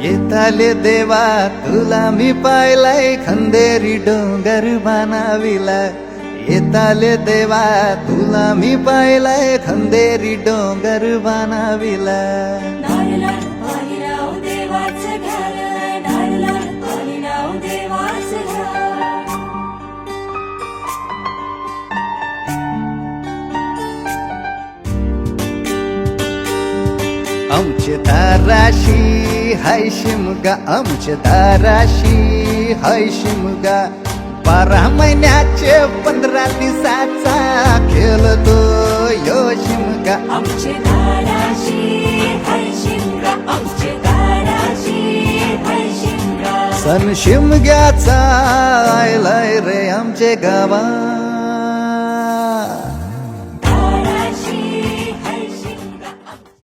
येताले देवा तुला मी पाहिलाय, खंदेरी डोंगर बनाविला. येताले देवा तुला मी पाहिलाय, खंदेरी डोंगर बनाविला. नारळात पाणी लावून देवाचं घर, नारळात पाणी लावून देवाचं घर. आमचे दाराशी हाय शिमगा, आमचे दाराशी हाय शिमगा. 12 महिन्याचे 15 दिवसाचा खेळतो यो शिमगा. आमचे दाराशी हाय शिमगा, आमचे दाराशी हाय शिमगा. सण शिमग्याचा आयलाय रे आमचे गावा.